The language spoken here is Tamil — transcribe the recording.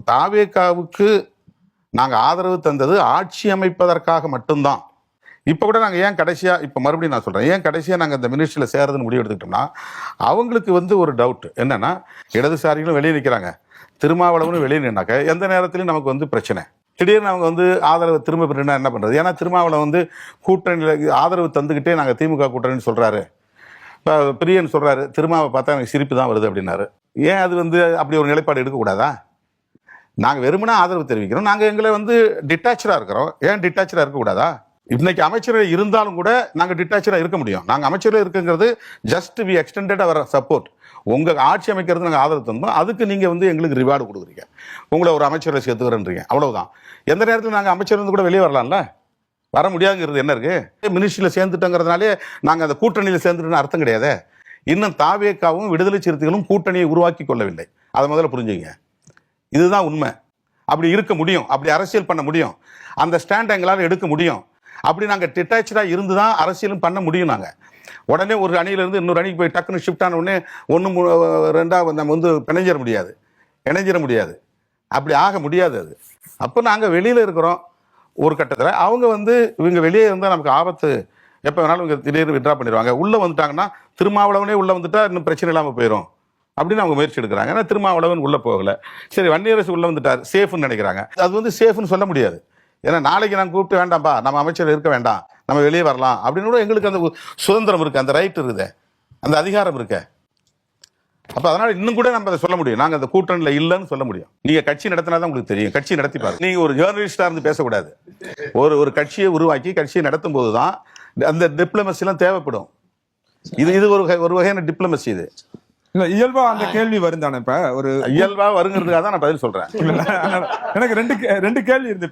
தாவேகாவுக்கு நாங்கள் ஆதரவு தந்தது ஆட்சி அமைப்பதற்காக மட்டும்தான். இப்போ கூட நாங்கள் ஏன் கடைசியாக இப்போ மறுபடியும் நான் சொல்கிறேன், ஏன் கடைசியாக நாங்கள் இந்த மினிஸ்ட்ரியில் சேரதுன்னு முடிவு எடுத்துக்கிட்டோம்னா, அவங்களுக்கு ஒரு டவுட் என்னன்னா, இடதுசாரிகளும் வெளியே நிற்கிறாங்க, திருமாவளவனும் வெளியே நின்னாக்க எந்த நேரத்திலையும் நமக்கு பிரச்சனை. திடீர்னு அவங்க ஆதரவு திரும்ப பெறுனா என்ன பண்ணுறது? ஏன்னா திருமாவளவன் கூட்டணியில் ஆதரவு தந்துக்கிட்டே நாங்கள் திமுக கூட்டணின்னு சொல்கிறாரு. இப்போ பிரியன் சொல்கிறாரு, திருமாவை பார்த்தா எனக்கு சிரிப்பு தான் வருது அப்படின்னாரு. ஏன் அது அப்படி ஒரு நிலைப்பாடு எடுக்கக்கூடாதா? நாங்கள் வெறுமனா ஆதரவு தெரிவிக்கிறோம், நாங்கள் எங்களை டிட்டாச்சாக இருக்கிறோம். ஏன் டிட்டாச்சாக இருக்கக்கூடாதா? இன்னைக்கு அமைச்சரவை இருந்தாலும் கூட நாங்கள் டிட்டாச்சாக இருக்க முடியும். நாங்கள் அமைச்சரவை இருக்குங்கிறது just we extended our support. உங்கள் ஆட்சி அமைக்கிறது நாங்கள் ஆதரவு தந்தோம், அதுக்கு நீங்கள் எங்களுக்கு ரிவார்டு கொடுக்குறீங்க, உங்களை ஒரு அமைச்சரவை சேர்த்துக்கிறேன்றீங்க, அவ்வளவுதான். எந்த நேரத்தில் நாங்கள் அமைச்சர் கூட வெளியே வரலாம்ல? வர முடியாதுங்கிறது என்ன இருக்கு? மினிஸ்ட்ரியில் சேர்ந்துட்டோங்கிறதுனாலே நாங்கள் அந்த கூட்டணியில் சேர்ந்துட்டோன்னு அர்த்தம் கிடையாது. இன்னும் தாவேகாவும் விடுதலை சிறுத்தைகளும் கூட்டணியை உருவாக்கி கொள்ளவில்லை. அதை முதல்ல புரிஞ்சுங்க. இதுதான் உண்மை. அப்படி இருக்க முடியும், அப்படி அரசியல் பண்ண முடியும், அந்த ஸ்டாண்ட் எங்களால் எடுக்க முடியும். அப்படி நாங்கள் டிட்டாச்சாக இருந்து தான் அரசியலும் பண்ண முடியும். நாங்கள் உடனே ஒரு அணியிலேருந்து இன்னொரு அணிக்கு போய் டக்குன்னு ஷிஃப்ட் ஆன உடனே 1-2 நம்ம பிணைஞ்சிட முடியாது, இணைஞ்சிட முடியாது, அப்படி ஆக முடியாது. அது அப்போ நாங்கள் வெளியில் இருக்கிறோம். ஒரு கட்டத்தில் அவங்க இவங்க வெளியே இருந்தால் நமக்கு ஆபத்து, எப்போ வேணாலும் இவங்க திடீர்னு விட்ரா பண்ணிடுவாங்க. உள்ளே வந்துட்டாங்கன்னா திருமாவளவனே உள்ளே வந்துட்டா இன்னும் பிரச்சனை இல்லாமல் போயிடும் அப்படின்னு அவங்க முயற்சி எடுக்கிறாங்க. ஏன்னா திருமாவளவன் உள்ளே போகலை, சரி வன்னியரசு உள்ளே வந்துட்டார் சேஃப்னு நினைக்கிறாங்க. அது சேஃப்னு சொல்ல முடியாது. ஏன்னா நாளைக்கு நாங்கள் கூப்பிட்டு வேண்டாம்ப்பா நம்ம அமைச்சர் இருக்க வேண்டாம், நம்ம வெளியே வரலாம் அப்படின்னு கூட எங்களுக்கு அந்த சுதந்திரம் இருக்குது, அந்த ரைட் இருக்குது, அந்த அதிகாரம் இருக்கு. அப்போ அதனால் இன்னும் கூட நம்ம அதை சொல்ல முடியும், நாங்கள் அந்த கூட்டணியில் இல்லைன்னு சொல்ல முடியும். நீங்கள் கட்சி நடத்தினா தான் உங்களுக்கு தெரியும். கட்சி நடத்தி பாருங்க. நீங்கள் ஒரு ஜேர்னலிஸ்டாக இருந்து பேசக்கூடாது. ஒரு கட்சியை உருவாக்கி கட்சியை நடத்தும் போது தான் அந்த டிப்ளமசிலாம் தேவைப்படும். இது ஒரு வகையான டிப்ளமசி. இது இல்ல இயல்பா அந்த கேள்வி வரும் தானே? இப்ப ஒரு இயல்பா வருங்கிறதுக்காக தான் நான் பதில் சொல்றேன். எனக்கு ரெண்டு கேள்வி இருந்து